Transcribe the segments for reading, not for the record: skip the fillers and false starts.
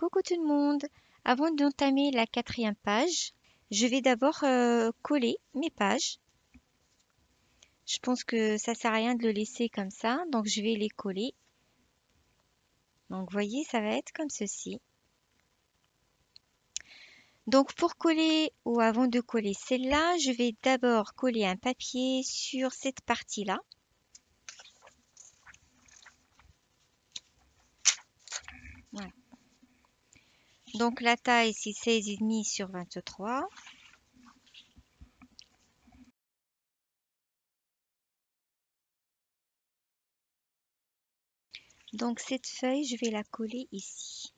Coucou tout le monde! Avant d'entamer la quatrième page, je vais d'abord coller mes pages. Je pense que ça sert à rien de le laisser comme ça, donc je vais les coller. Donc vous voyez, ça va être comme ceci. Donc pour coller ou avant de coller celle-là, je vais d'abord coller un papier sur cette partie-là. Voilà. Donc la taille c'est 16,5 sur 23. Donc cette feuille, je vais la coller ici.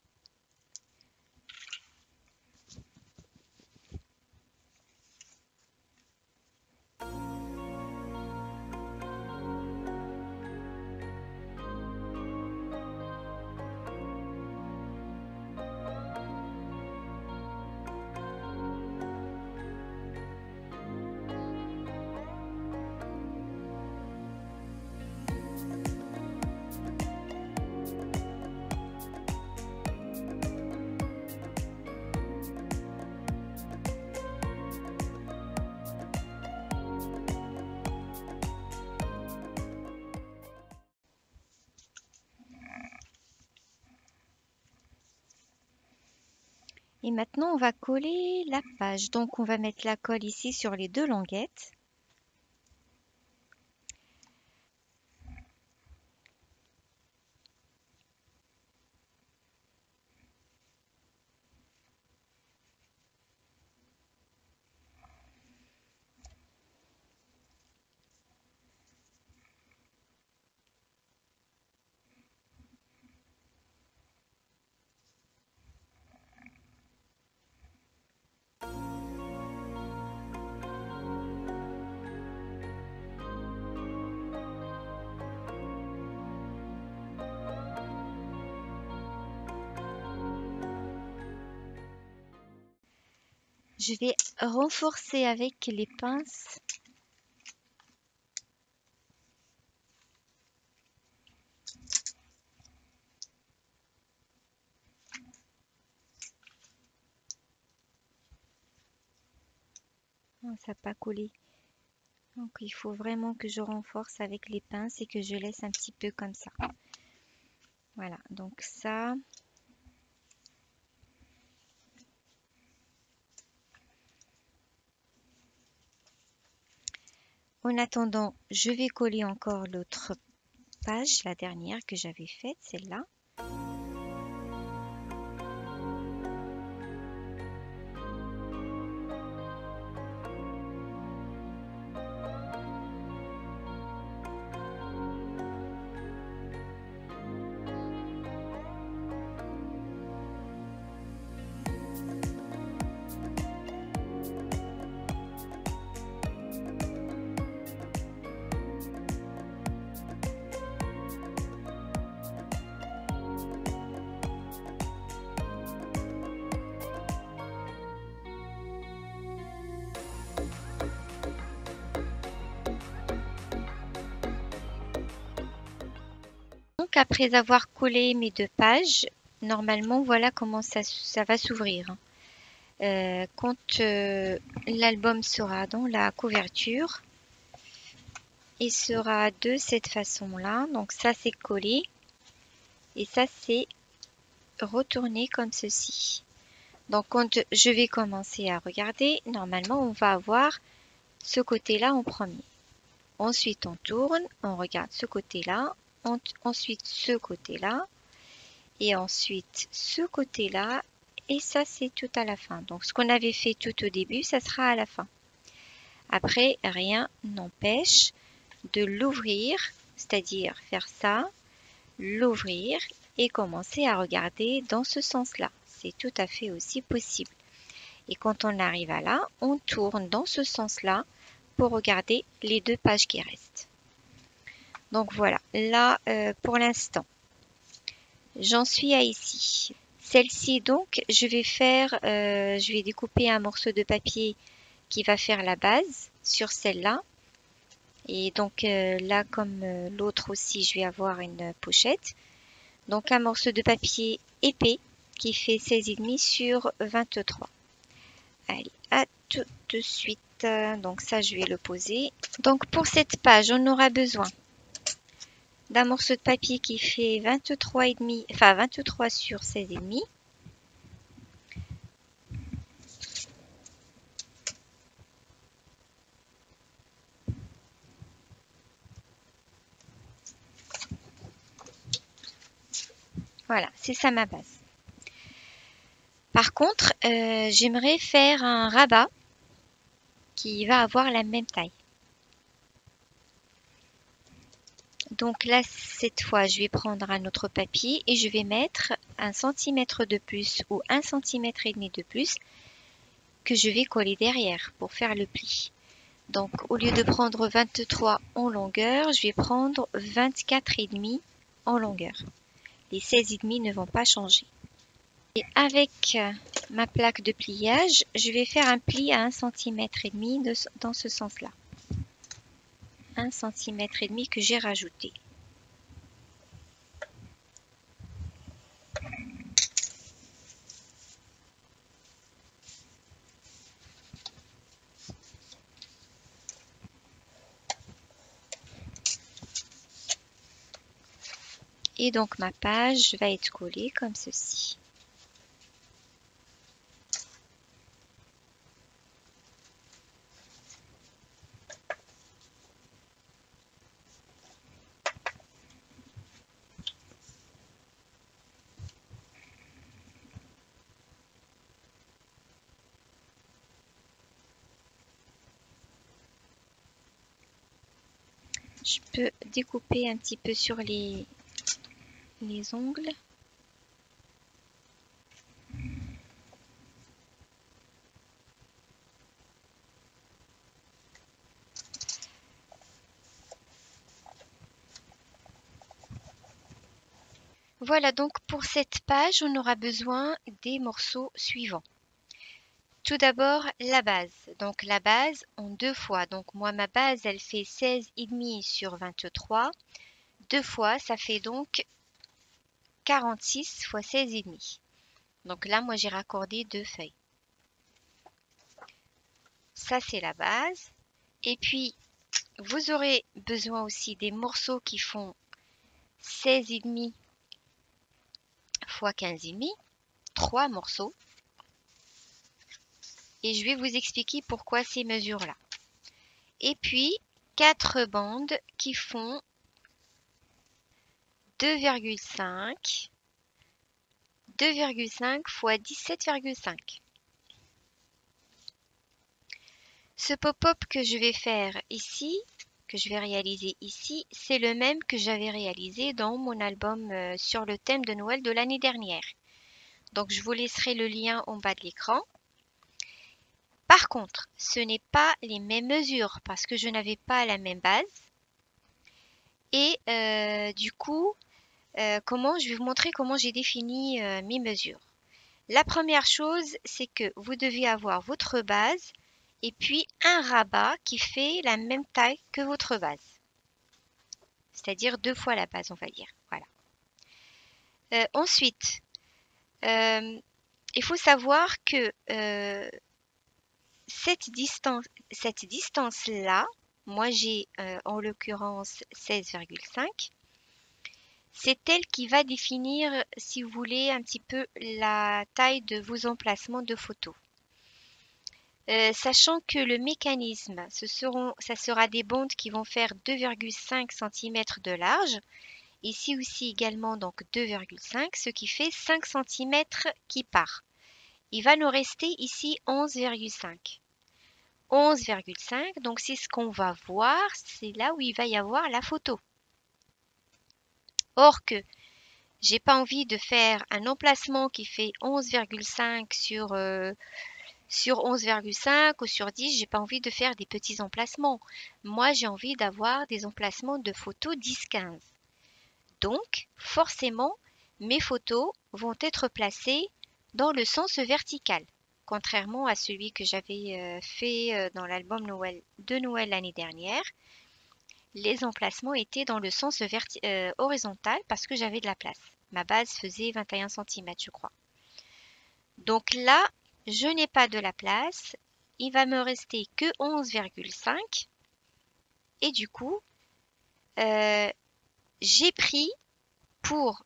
Et maintenant, on va coller la page. Donc, on va mettre la colle ici sur les deux languettes. Je vais renforcer avec les pinces. Oh, ça n'a pas collé. Donc, il faut vraiment que je renforce avec les pinces et que je laisse un petit peu comme ça. Voilà, donc ça. En attendant, je vais coller encore l'autre page, la dernière que j'avais faite, celle-là. Donc après avoir collé mes deux pages, normalement voilà comment ça va s'ouvrir. Quand l'album sera dans la couverture, il sera de cette façon-là. Donc ça c'est collé et ça c'est retourné comme ceci. Donc quand je vais commencer à regarder, normalement on va avoir ce côté-là en premier. Ensuite on tourne, on regarde ce côté-là, ensuite ce côté-là et ensuite ce côté-là et ça c'est tout à la fin. Donc ce qu'on avait fait tout au début, ça sera à la fin. Après, rien n'empêche de l'ouvrir, c'est-à-dire faire ça, l'ouvrir et commencer à regarder dans ce sens-là. C'est tout à fait aussi possible. Et quand on arrive à là, on tourne dans ce sens-là pour regarder les deux pages qui restent. Donc voilà, là pour l'instant, j'en suis à ici. Celle-ci donc, je vais découper un morceau de papier qui va faire la base sur celle-là. Et donc là, comme l'autre aussi, je vais avoir une pochette. Donc un morceau de papier épais qui fait 16,5 sur 23. Allez, à tout de suite. Donc ça, je vais le poser. Donc pour cette page, on aura besoin d'un morceau de papier qui fait 23,5, enfin 23 sur 16,5. Voilà, c'est ça ma base. Par contre, j'aimerais faire un rabat qui va avoir la même taille. Donc là, cette fois, je vais prendre un autre papier et je vais mettre 1 cm de plus ou 1,5 cm de plus que je vais coller derrière pour faire le pli. Donc au lieu de prendre 23 en longueur, je vais prendre 24,5 en longueur. Les 16,5 ne vont pas changer. Et avec ma plaque de pliage, je vais faire un pli à 1,5 cm dans ce sens-là. 1,5 cm que j'ai rajouté. Et donc ma page va être collée comme ceci. Je peux découper un petit peu sur les ongles. Voilà, donc pour cette page, on aura besoin des morceaux suivants. Tout d'abord, la base. Donc la base en 2 fois. Donc moi, ma base, elle fait 16,5 sur 23. 2 fois, ça fait donc 46 fois 16,5. Donc là, moi, j'ai raccordé 2 feuilles. Ça, c'est la base. Et puis, vous aurez besoin aussi des morceaux qui font 16,5 fois 15,5. 3 morceaux. Et je vais vous expliquer pourquoi ces mesures-là. Et puis, 4 bandes qui font 2,5 fois 17,5. Ce pop-up que je vais faire ici, que je vais réaliser ici, c'est le même que j'avais réalisé dans mon album sur le thème de Noël de l'année dernière. Donc je vous laisserai le lien en bas de l'écran. Par contre, ce n'est pas les mêmes mesures parce que je n'avais pas la même base. Et du coup, je vais vous montrer comment j'ai défini mes mesures. La première chose, c'est que vous devez avoir votre base et puis un rabat qui fait la même taille que votre base. C'est-à-dire 2 fois la base, on va dire. Voilà. Ensuite, il faut savoir que cette distance-là, moi j'ai en l'occurrence 16,5. C'est elle qui va définir, si vous voulez, un petit peu la taille de vos emplacements de photos. Sachant que le mécanisme, ça sera des bandes qui vont faire 2,5 cm de large. Ici aussi également donc 2,5, ce qui fait 5 cm qui part. Il va nous rester ici 11,5. 11,5, donc c'est ce qu'on va voir, c'est là où il va y avoir la photo. Or que j'ai pas envie de faire un emplacement qui fait 11,5 sur 11,5 ou sur 10, j'ai pas envie de faire des petits emplacements. Moi, j'ai envie d'avoir des emplacements de photos 10-15. Donc, forcément, mes photos vont être placées dans le sens vertical, contrairement à celui que j'avais fait dans l'album de Noël l'année dernière. Les emplacements étaient dans le sens horizontal parce que j'avais de la place. Ma base faisait 21 cm, je crois. Donc là, je n'ai pas de la place. Il va me rester que 11,5. Et du coup, j'ai pris pour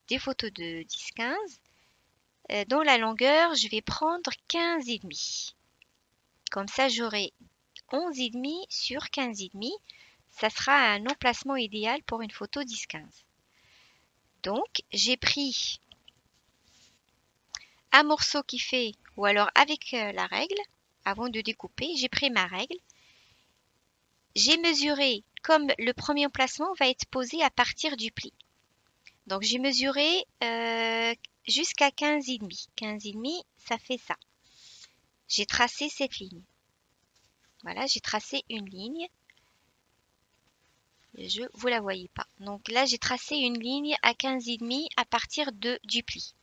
des photos de 10-15, dans la longueur, je vais prendre 15,5. Comme ça, j'aurai 11,5 sur 15,5. Ça sera un emplacement idéal pour une photo 10-15. Donc, j'ai pris un morceau qui fait, ou alors avec la règle, avant de découper, j'ai pris ma règle. J'ai mesuré, comme le premier emplacement va être posé à partir du pli. Donc, j'ai mesuré jusqu'à 15,5. 15,5, ça fait ça. J'ai tracé cette ligne. Voilà, j'ai tracé une ligne. Vous la voyez pas. Donc là, j'ai tracé une ligne à 15,5 à partir du pli.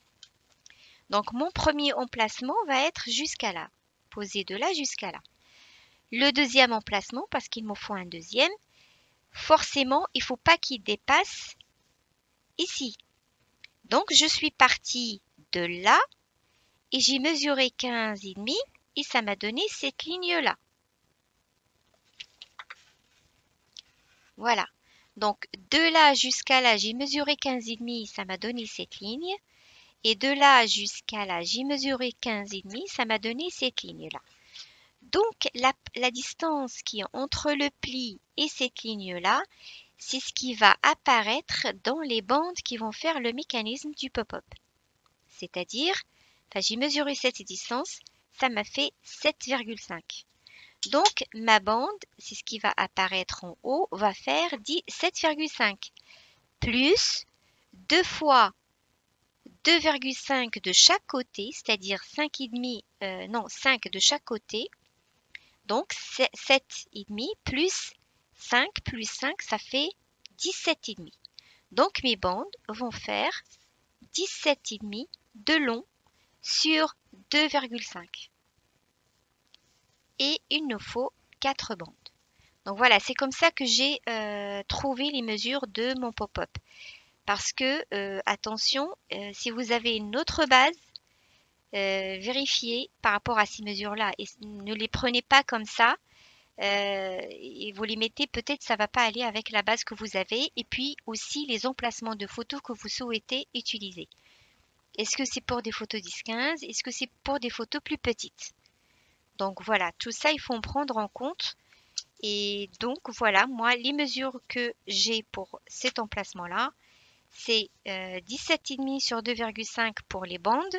Donc mon premier emplacement va être jusqu'à là. Posé de là jusqu'à là. Le deuxième emplacement, parce qu'il me faut un deuxième, forcément, il ne faut pas qu'il dépasse ici. Donc je suis partie de là et j'ai mesuré 15,5 et ça m'a donné cette ligne-là. Voilà. Donc, de là jusqu'à là, j'ai mesuré 15,5, ça m'a donné cette ligne. Et de là jusqu'à là, j'ai mesuré 15,5, ça m'a donné cette ligne-là. Donc, la distance qui est entre le pli et cette ligne-là, c'est ce qui va apparaître dans les bandes qui vont faire le mécanisme du pop-up. C'est-à-dire, j'ai mesuré cette distance, ça m'a fait 7,5. Donc, ma bande, c'est ce qui va apparaître en haut, va faire 7,5 plus 2 fois 2,5 de chaque côté, c'est-à-dire 5 de chaque côté. Donc, 7,5 plus 5, ça fait 17,5. Donc, mes bandes vont faire 17,5 de long sur 2,5. Et il nous faut 4 bandes. Donc voilà, c'est comme ça que j'ai trouvé les mesures de mon pop-up. Parce que, attention, si vous avez une autre base, vérifiez par rapport à ces mesures-là. Et ne les prenez pas comme ça. Et vous les mettez, peut-être ça ne va pas aller avec la base que vous avez. Et puis aussi les emplacements de photos que vous souhaitez utiliser. Est-ce que c'est pour des photos 10-15? Est-ce que c'est pour des photos plus petites? Donc voilà, tout ça, il faut en prendre en compte. Et donc voilà, moi, les mesures que j'ai pour cet emplacement-là, c'est 17,5 sur 2,5 pour les bandes.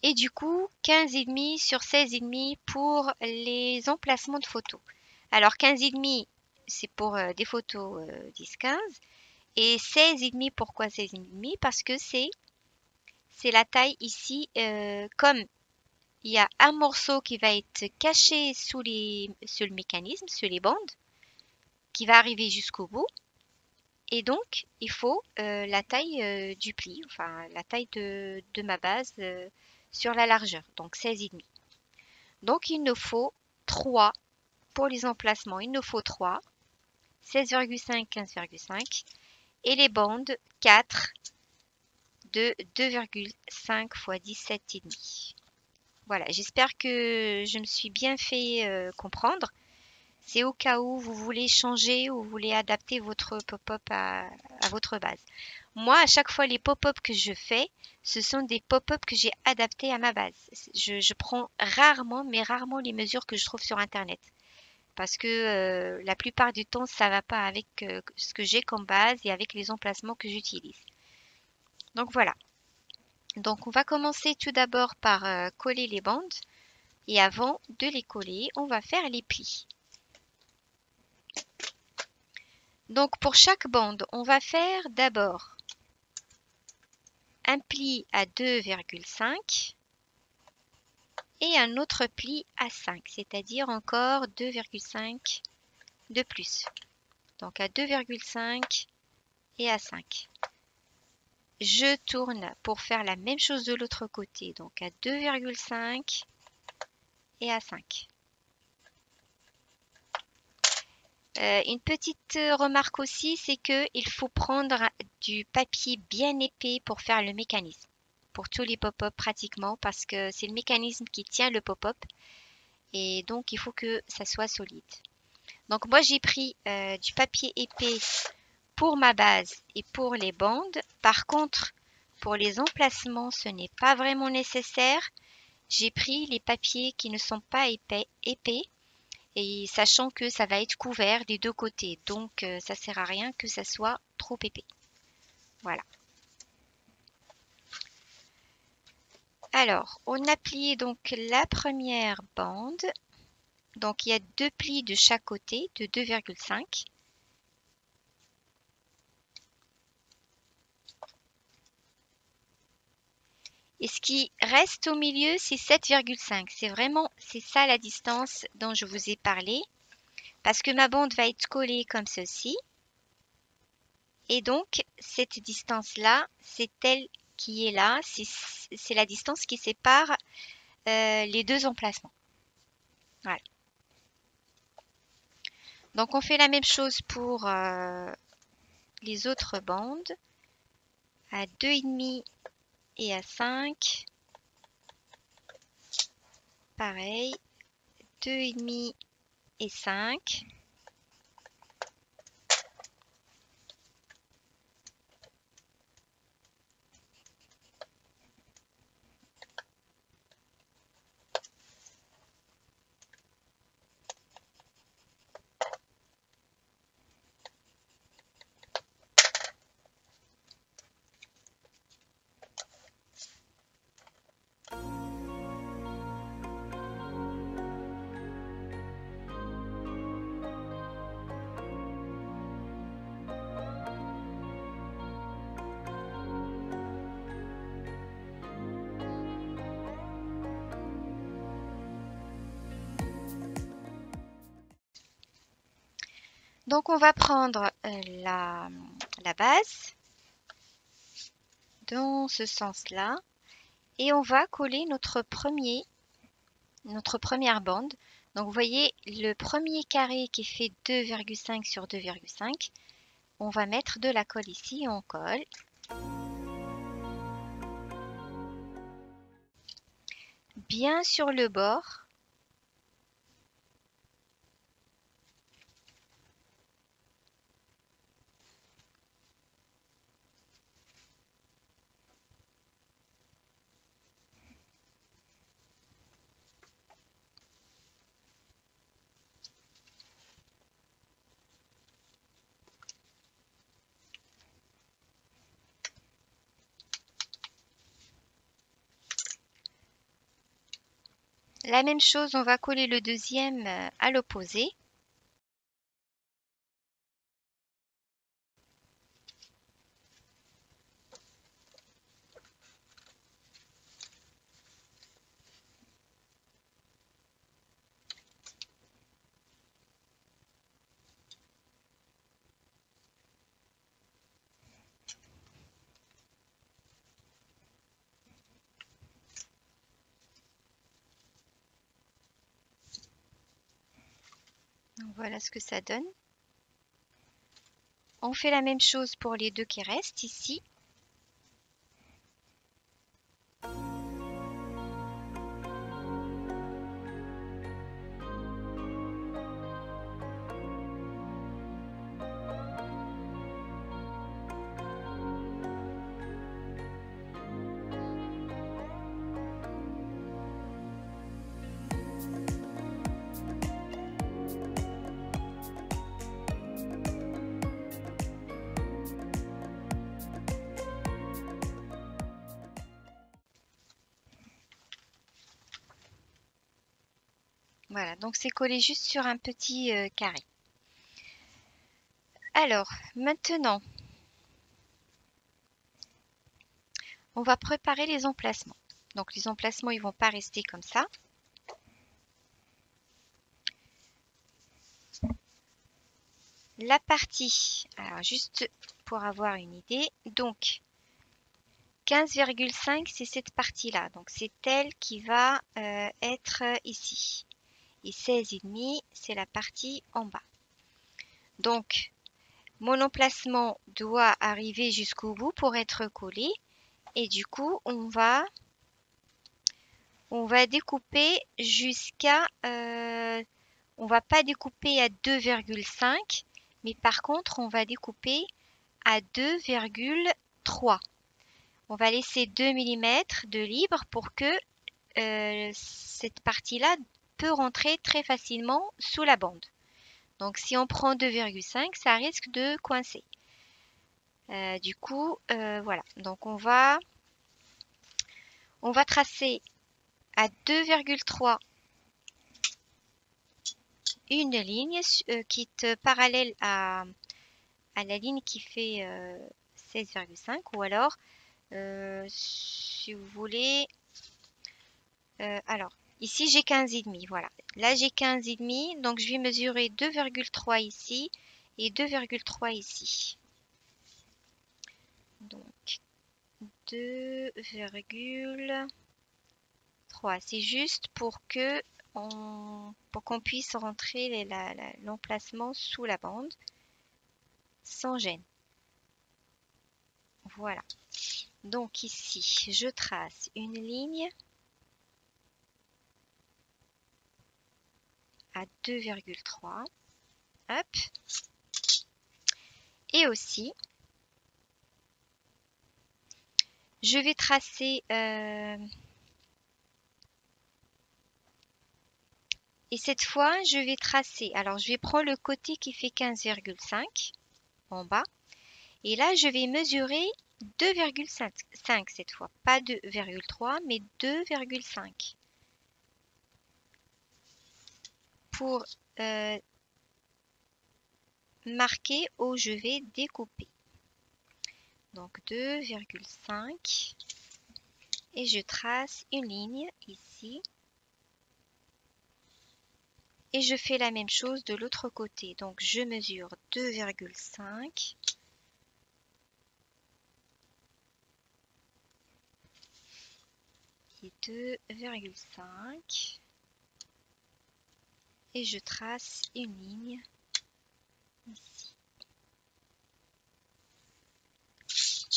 Et du coup, 15,5 sur 16,5 pour les emplacements de photos. Alors 15,5, c'est pour des photos 10-15. Et 16,5, pourquoi 16,5? Parce que c'est la taille ici, comme il y a un morceau qui va être caché sous le mécanisme, sous les bandes, qui va arriver jusqu'au bout. Et donc, il faut la taille du pli, enfin la taille de ma base sur la largeur, donc 16,5. Donc, il nous faut 3 pour les emplacements, il nous faut 3, 16,5, 15,5 et les bandes 4 de 2,5 x 17,5. Voilà, j'espère que je me suis bien fait comprendre. C'est au cas où vous voulez changer ou vous voulez adapter votre pop-up à votre base. Moi, à chaque fois, les pop-up que je fais, ce sont des pop-up que j'ai adaptés à ma base. Je prends rarement, mais rarement les mesures que je trouve sur Internet. Parce que la plupart du temps, ça ne va pas avec ce que j'ai comme base et avec les emplacements que j'utilise. Donc voilà. Donc on va commencer tout d'abord par coller les bandes. Et avant de les coller, on va faire les plis. Donc pour chaque bande, on va faire d'abord un pli à 2,5 et un autre pli à 5, c'est-à-dire encore 2,5 de plus. Donc à 2,5 et à 5. Je tourne pour faire la même chose de l'autre côté, donc à 2,5 et à 5. Une petite remarque aussi, c'est qu'il faut prendre du papier bien épais pour faire le mécanisme. pour tous les pop-up pratiquement parce que c'est le mécanisme qui tient le pop-up et donc il faut que ça soit solide. Donc moi j'ai pris du papier épais pour ma base et pour les bandes. Par contre, pour les emplacements, ce n'est pas vraiment nécessaire. J'ai pris les papiers qui ne sont pas épais et sachant que ça va être couvert des deux côtés. Donc ça sert à rien que ça soit trop épais. Voilà. Alors, on a plié donc la première bande. Donc il y a 2 plis de chaque côté de 2,5. Et ce qui reste au milieu, c'est 7,5. C'est ça la distance dont je vous ai parlé. Parce que ma bande va être collée comme ceci. Et donc, cette distance-là, c'est elle qui est là. C'est la distance qui sépare les deux emplacements. Voilà. Donc, on fait la même chose pour les autres bandes. À 2,5 et à 5. Pareil. 2,5 et 5. Donc, on va prendre la base dans ce sens-là et on va coller notre première bande. Donc, vous voyez, le premier carré qui fait 2,5 sur 2,5, on va mettre de la colle ici et on colle. Bien sur le bord. La même chose, on va coller le deuxième à l'opposé. Donc, voilà ce que ça donne. On fait la même chose pour les deux qui restent ici. Voilà, donc c'est collé juste sur un petit carré. Alors, maintenant, on va préparer les emplacements. Donc les emplacements, ils ne vont pas rester comme ça. La partie, alors juste pour avoir une idée, donc 15,5 c'est cette partie-là. Donc c'est elle qui va être ici. Et 16,5 c'est la partie en bas. Donc mon emplacement doit arriver jusqu'au bout pour être collé. Et du coup, on va découper jusqu'à... on va pas découper à 2,5, mais par contre, on va découper à 2,3. On va laisser 2 millimètres de libre pour que cette partie-là peut rentrer très facilement sous la bande. Donc si on prend 2,5, ça risque de coincer. Du coup, voilà. Donc on va tracer à 2,3 une ligne qui est parallèle à la ligne qui fait 16,5, ou alors si vous voulez, alors ici j'ai 15,5, voilà. Là j'ai 15,5, donc je vais mesurer 2,3 ici et 2,3 ici. Donc 2,3, c'est juste pour qu'on puisse rentrer l'emplacement sous la bande sans gêne. Voilà. Donc ici, je trace une ligne à 2,3. Hop. Et aussi, je vais tracer... et cette fois, je vais tracer... Alors, je vais prendre le côté qui fait 15,5 en bas. Et là, je vais mesurer 2,5 cette fois. Pas 2,3, mais 2,5. Pour marquer où je vais découper. Donc 2,5. Et je trace une ligne ici. Et je fais la même chose de l'autre côté. Donc je mesure 2,5. Et 2,5. Et je trace une ligne ici.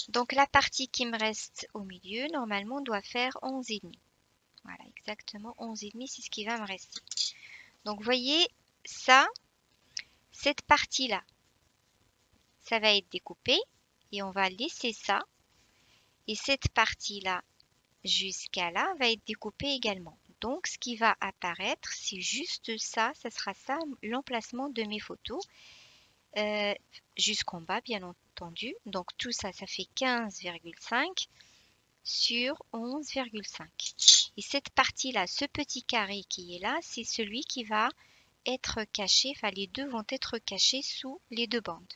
Donc la partie qui me reste au milieu, normalement, doit faire 11,5. Voilà, exactement 11,5, c'est ce qui va me rester. Donc vous voyez, ça, cette partie-là, ça va être découpé et on va laisser ça. Et cette partie-là, jusqu'à là, va être découpée également. Donc ce qui va apparaître, c'est juste ça, ça sera ça l'emplacement de mes photos. Jusqu'en bas, bien entendu. Donc tout ça, ça fait 15,5 sur 11,5. Et cette partie-là, ce petit carré qui est là, c'est celui qui va être caché, enfin les deux vont être cachés sous les deux bandes.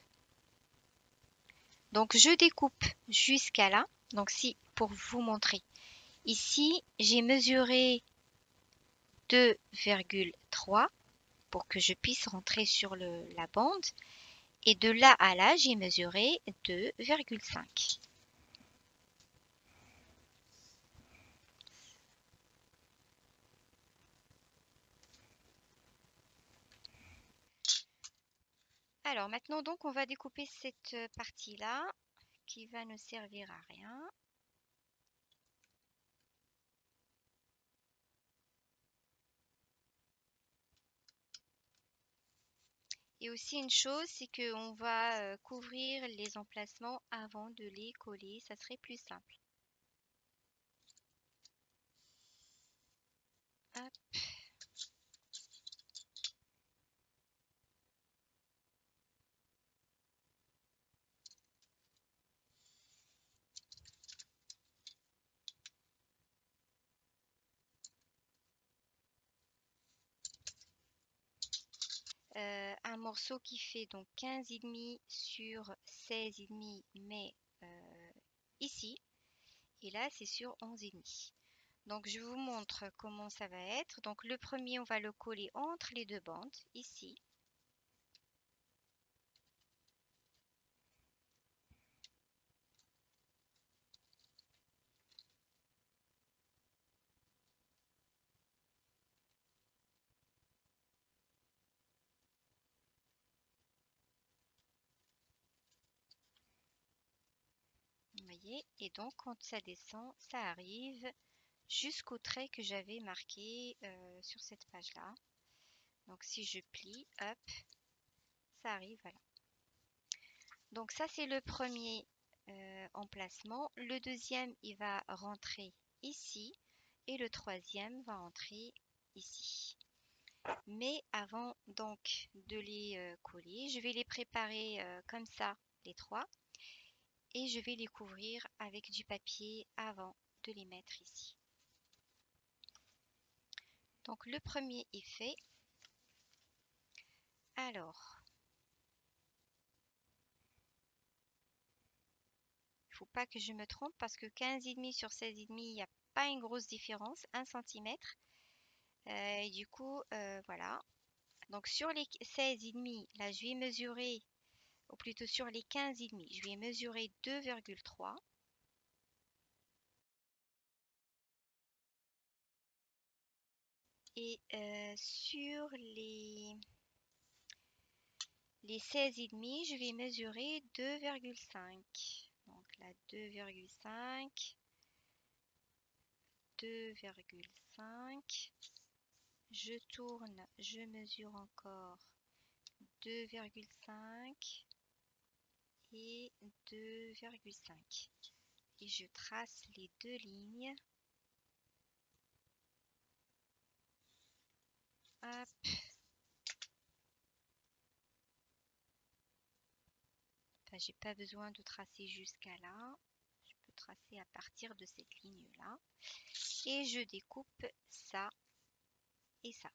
Donc je découpe jusqu'à là. Donc si, pour vous montrer, ici j'ai mesuré 2,3 pour que je puisse rentrer sur la bande. Et de là à là, j'ai mesuré 2,5. Alors maintenant, donc, on va découper cette partie-là qui va ne servir à rien. Et aussi une chose, c'est qu'on va couvrir les emplacements avant de les coller. Ça serait plus simple. Hop. Un morceau qui fait donc 15,5 sur 16,5, mais ici. Et là, c'est sur 11,5. Donc, je vous montre comment ça va être. Donc, le premier, on va le coller entre les deux bandes, ici. voyez, et donc quand ça descend, ça arrive jusqu'au trait que j'avais marqué sur cette page-là. Donc si je plie, hop, ça arrive, voilà. Donc ça c'est le premier emplacement. Le deuxième, il va rentrer ici et le troisième va entrer ici. Mais avant donc de les coller, je vais les préparer comme ça, les trois, et je vais les couvrir avec du papier avant de les mettre ici. Donc le premier est fait. Alors, il ne faut pas que je me trompe parce que 15,5 sur 16,5, il n'y a pas une grosse différence, 1 cm. Et du coup, voilà. Donc sur les 16,5, là je vais mesurer, ou plutôt sur les 15,5, je vais mesurer 2,3. Et sur les 16,5, je vais mesurer 2,5. Donc là, 2,5. 2,5. Je tourne, je mesure encore 2,5 et 2,5. Et je trace les deux lignes. Hop. Enfin, j'ai pas besoin de tracer jusqu'à là. Je peux tracer à partir de cette ligne-là. Et je découpe ça et ça.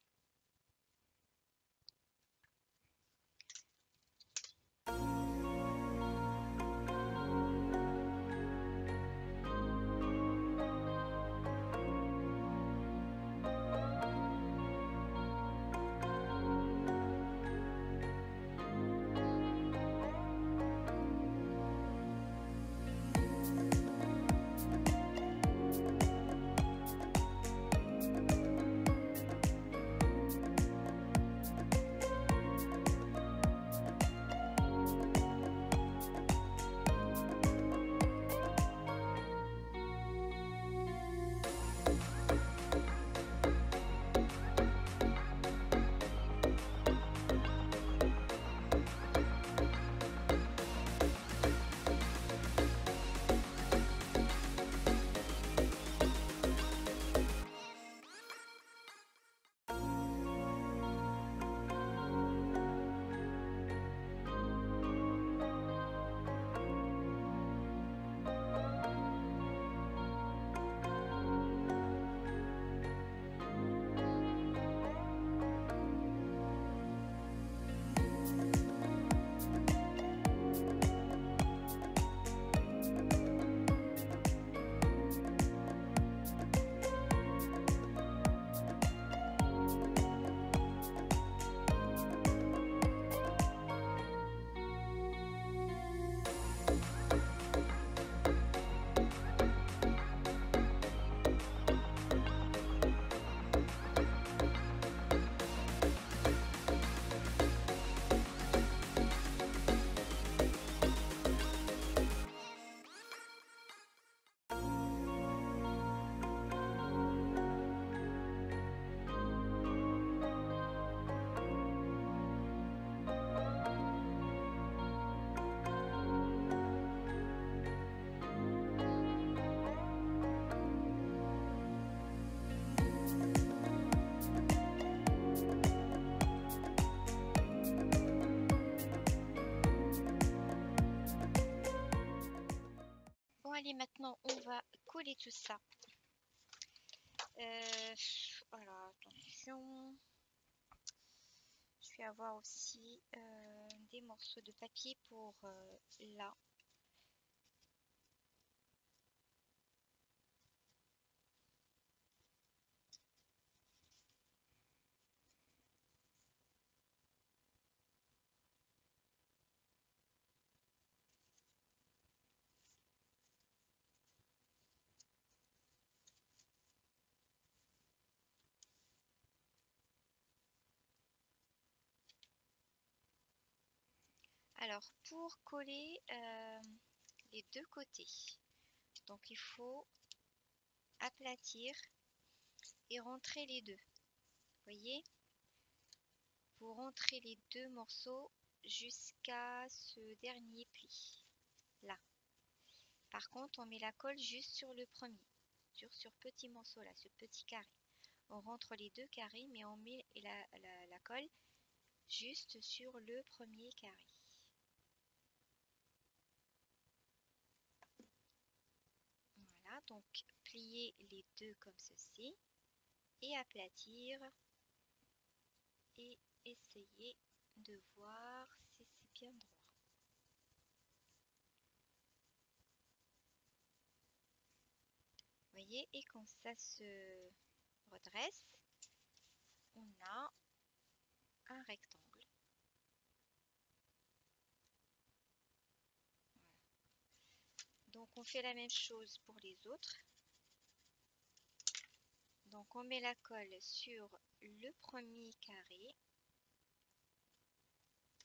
Bon, allez, maintenant, on va coller tout ça. Voilà, attention. Je vais avoir aussi des morceaux de papier pour là. Alors, pour coller les deux côtés, Donc il faut aplatir et rentrer les deux. Voyez, vous rentrez les deux morceaux jusqu'à ce dernier pli là. Par contre, on met la colle juste sur le premier, sur petit morceau là, ce petit carré. On rentre les deux carrés, mais on met la colle juste sur le premier carré. Voilà, donc plier les deux comme ceci et aplatir et essayer de voir si c'est bien droit. Voyez, et quand ça se redresse, on a un rectangle. Voilà. Donc on fait la même chose pour les autres. Donc on met la colle sur le premier carré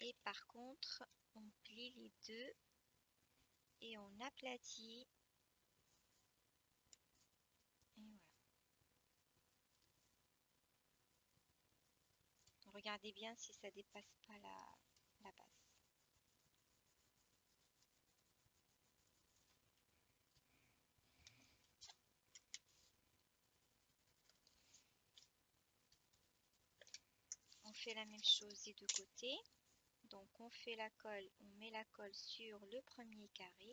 et par contre on plie les deux et on aplatit. Et voilà. Regardez bien si ça dépasse pas la base. On fait la même chose des deux côtés. Donc on fait la colle, on met la colle sur le premier carré.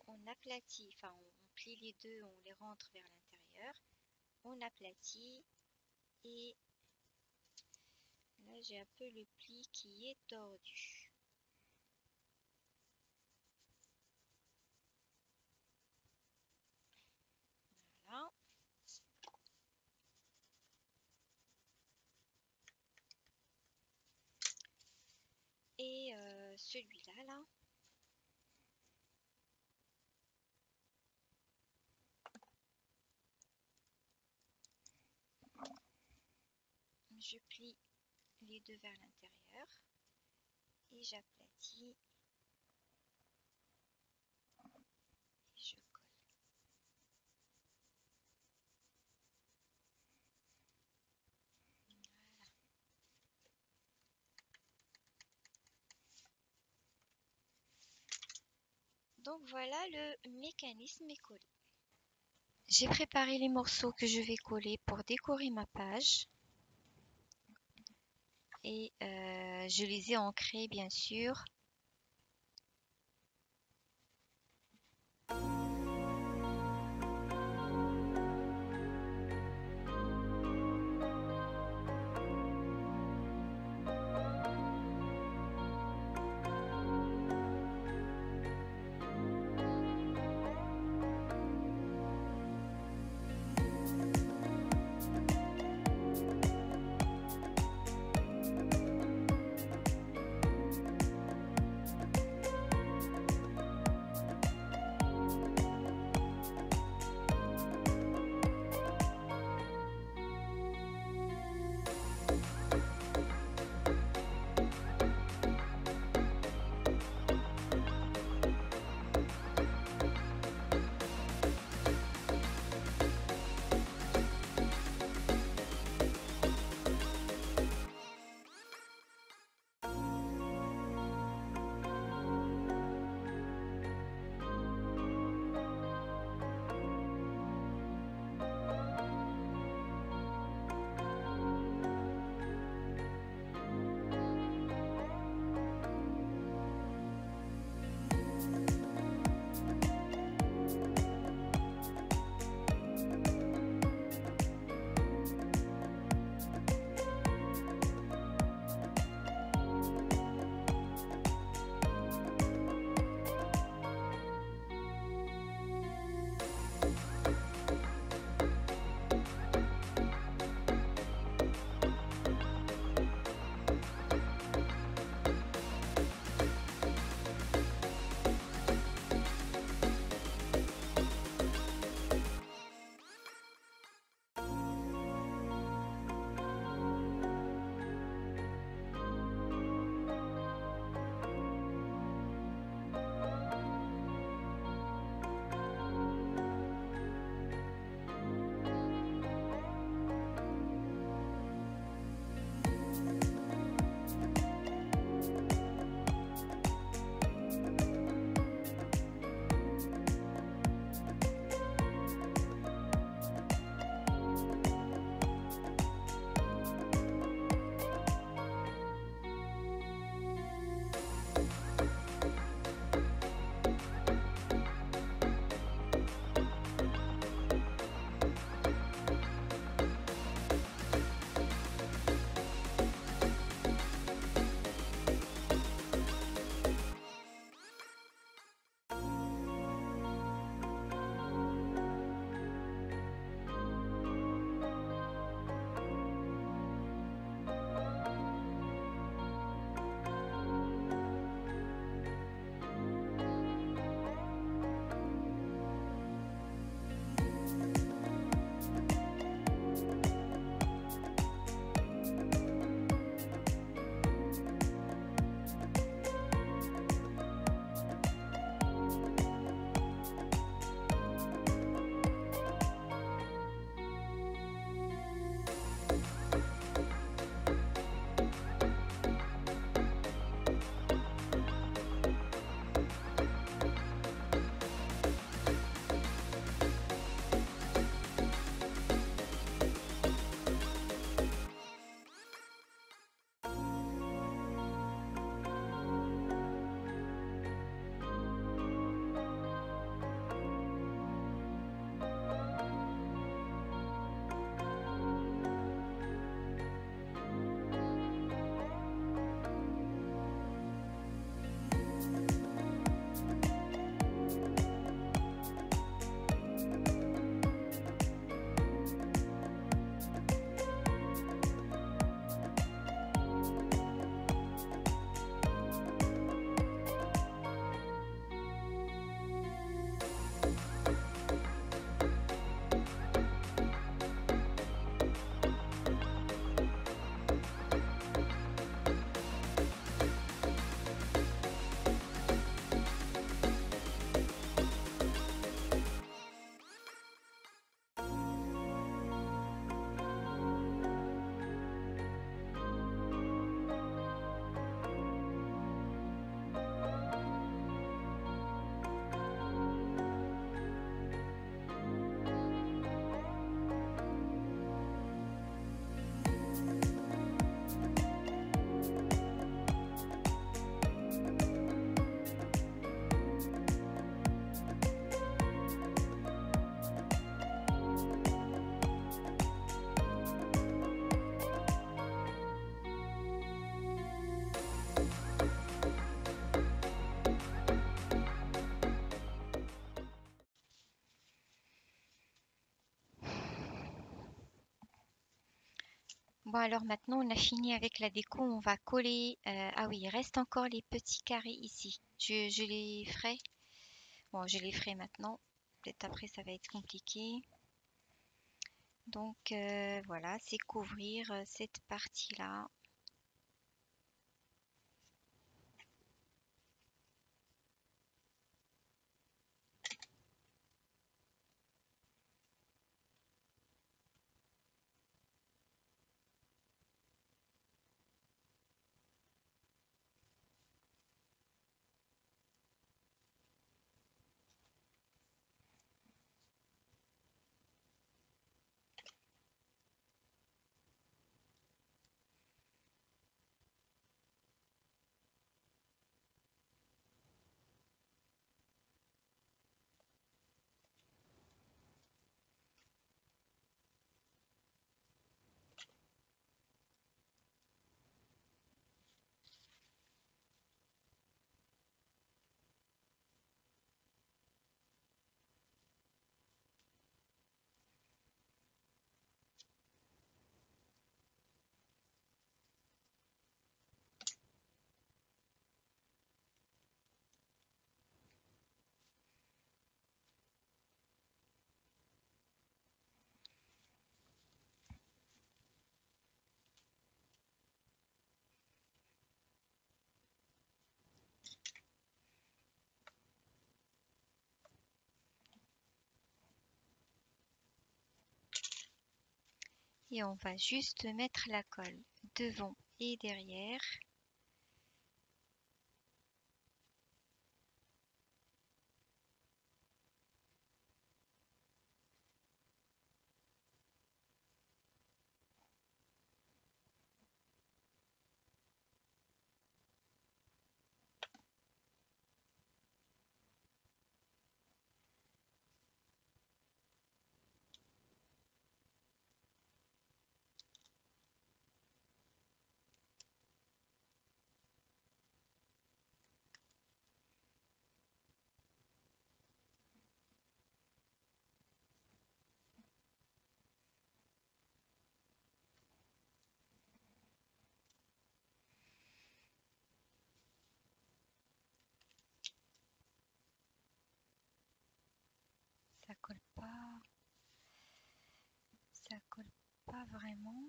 On aplatit, enfin on plie les deux, on les rentre vers l'intérieur. On aplatit et là j'ai un peu le pli qui est tordu. Voilà. Et celui-là, là, je plie les deux vers l'intérieur et j'aplatis et je colle. Voilà. Donc voilà, le mécanisme est collé. J'ai préparé les morceaux que je vais coller pour décorer ma page. Et je les ai ancrés bien sûr. Bon alors maintenant on a fini avec la déco, on va coller. Ah oui, il reste encore les petits carrés ici. Je les ferai. Bon, je les ferai maintenant. Peut-être après ça va être compliqué. Donc voilà, c'est couvrir cette partie-là. Et on va juste mettre la colle devant et derrière. Ça colle pas. Ça colle pas vraiment.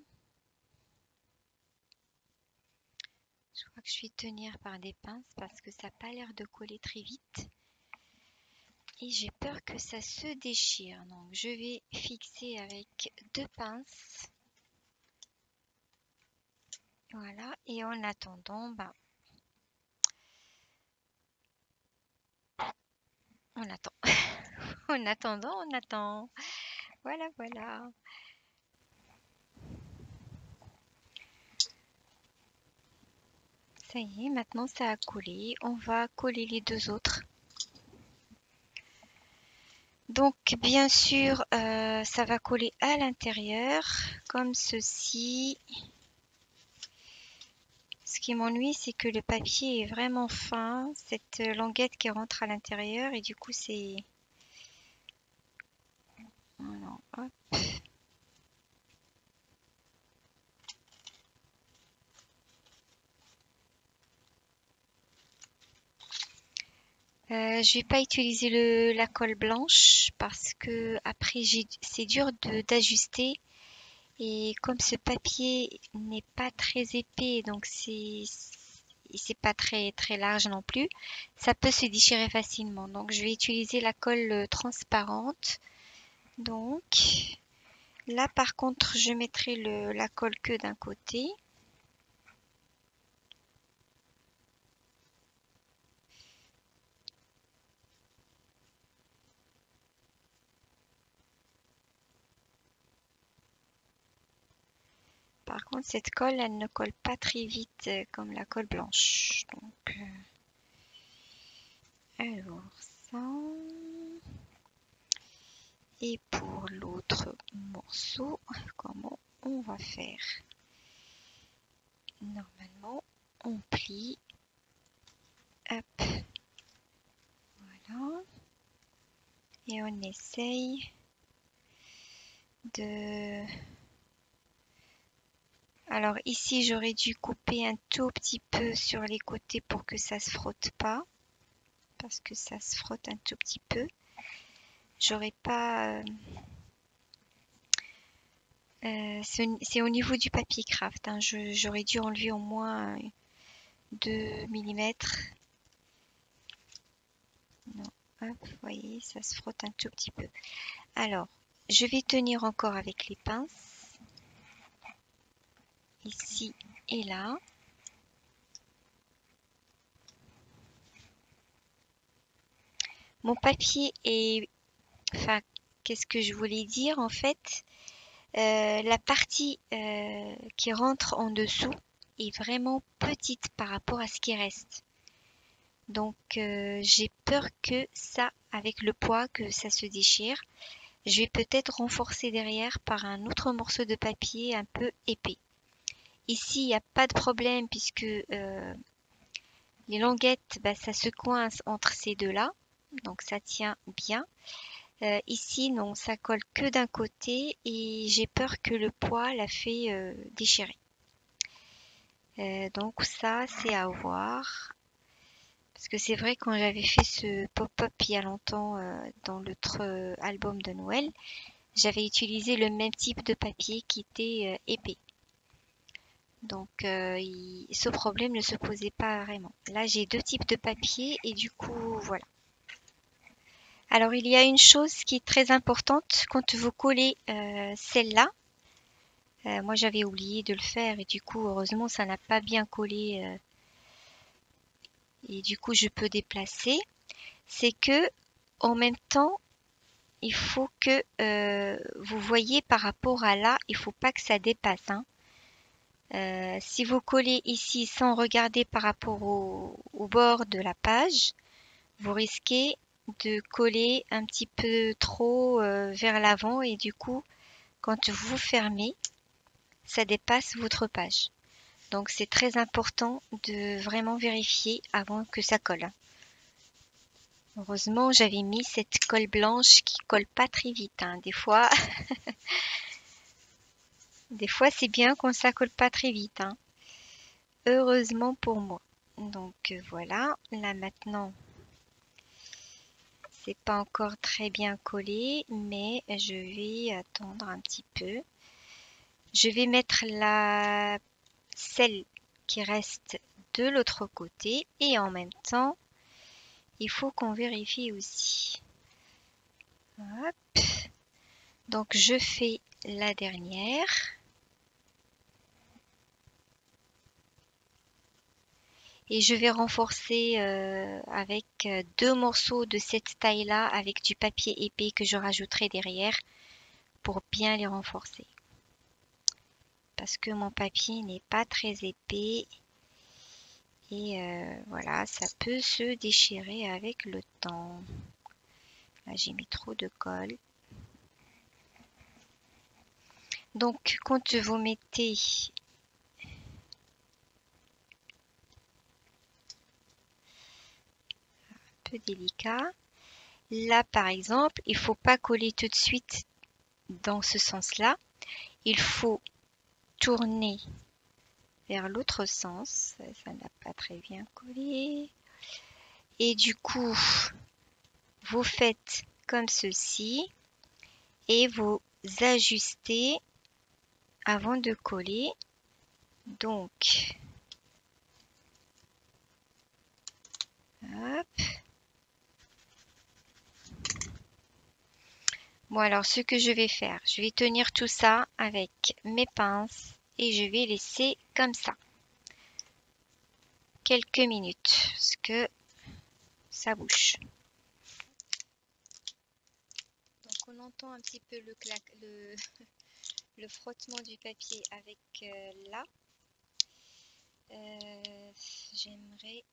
Je crois que je vais tenir par des pinces parce que ça n'a pas l'air de coller très vite. Et j'ai peur que ça se déchire. Donc je vais fixer avec 2 pinces. Voilà. Et en attendant, on attend. En attendant, on attend. Voilà, voilà. Ça y est, maintenant ça a collé. On va coller les 2 autres. Donc bien sûr, ça va coller à l'intérieur, comme ceci. Ce qui m'ennuie, c'est que le papier est vraiment fin, cette languette qui rentre à l'intérieur, et du coup c'est... Voilà, hop. Je vais pas utiliser la colle blanche parce que après c'est dur d'ajuster. Et comme ce papier n'est pas très épais, donc c'est pas très large non plus, ça peut se déchirer facilement. Donc je vais utiliser la colle transparente. Donc là par contre je mettrai la colle que d'un côté. Par contre cette colle elle ne colle pas très vite comme la colle blanche. Donc alors ça. Et pour l'autre morceau, comment on va faire? Normalement, on plie. Hop, voilà. Et on essaye de Alors ici, j'aurais dû couper un tout petit peu sur les côtés pour que ça se frotte pas, parce que ça se frotte un tout petit peu. J'aurais pas... c'est au niveau du papier craft, hein. J'aurais dû enlever au moins 2 millimètres. Non, hop, vous voyez, ça se frotte un tout petit peu. Alors, je vais tenir encore avec les pinces, ici et là. Mon papier est... Enfin, qu'est-ce que je voulais dire en fait? La partie qui rentre en dessous est vraiment petite par rapport à ce qui reste. Donc j'ai peur que ça, avec le poids, que ça se déchire. Je vais peut-être renforcer derrière par un autre morceau de papier un peu épais. Ici, il n'y a pas de problème puisque les languettes, bah, ça se coince entre ces deux-là. Donc ça tient bien. Ici, non, ça colle que d'un côté et j'ai peur que le poids la fait déchirer. Donc ça, c'est à voir. Parce que c'est vrai, quand j'avais fait ce pop-up il y a longtemps dans l'autre album de Noël, j'avais utilisé le même type de papier qui était épais. Donc ce problème ne se posait pas vraiment. Là, j'ai deux types de papier et du coup, voilà. Alors, il y a une chose qui est très importante quand vous collez celle-là. Moi, j'avais oublié de le faire et du coup, heureusement, ça n'a pas bien collé et du coup, je peux déplacer. C'est que, en même temps, il faut que vous voyez par rapport à là, il faut pas que ça dépasse, hein. Si vous collez ici sans regarder par rapport au bord de la page, vous risquez de coller un petit peu trop vers l'avant et du coup, quand vous fermez, ça dépasse votre page. Donc c'est très important de vraiment vérifier avant que ça colle. Heureusement, j'avais mis cette colle blanche qui colle pas très vite, hein. Des fois c'est bien quand ça colle pas très vite, hein. Heureusement pour moi. Donc voilà, là maintenant, c'est pas encore très bien collé, mais je vais attendre un petit peu. Je vais mettre celle qui reste de l'autre côté et en même temps, il faut qu'on vérifie aussi. Hop. Donc je fais la dernière. Et je vais renforcer avec deux morceaux de cette taille-là avec du papier épais que je rajouterai derrière pour bien les renforcer. Parce que mon papier n'est pas très épais et voilà, ça peut se déchirer avec le temps. Là, j'ai mis trop de colle. Donc, quand vous mettez un peu délicat, là par exemple, il ne faut pas coller tout de suite dans ce sens-là. Il faut tourner vers l'autre sens. Ça n'a pas très bien collé. Et du coup, vous faites comme ceci et vous ajustez avant de coller. Donc, hop. Bon, alors ce que je vais faire, je vais tenir tout ça avec mes pinces et je vais laisser comme ça quelques minutes parce que ça bouge. Donc on entend un petit peu le frottement du papier avec là. J'aimerais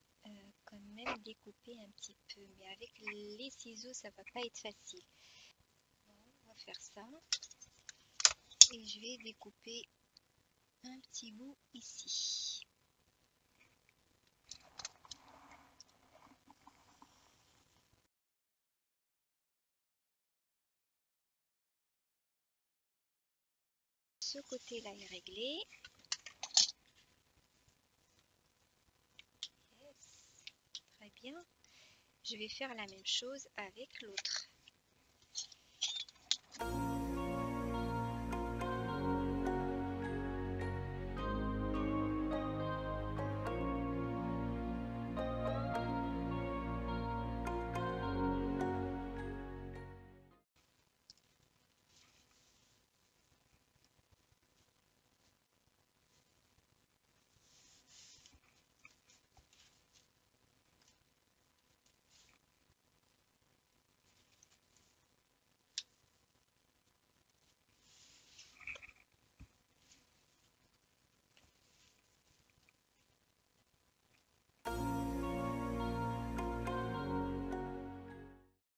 quand même découper un petit peu, mais avec les ciseaux ça va pas être facile. Bon, on va faire ça et je vais découper un petit bout ici. Ce côté là est réglé. bien. Je vais faire la même chose avec l'autre.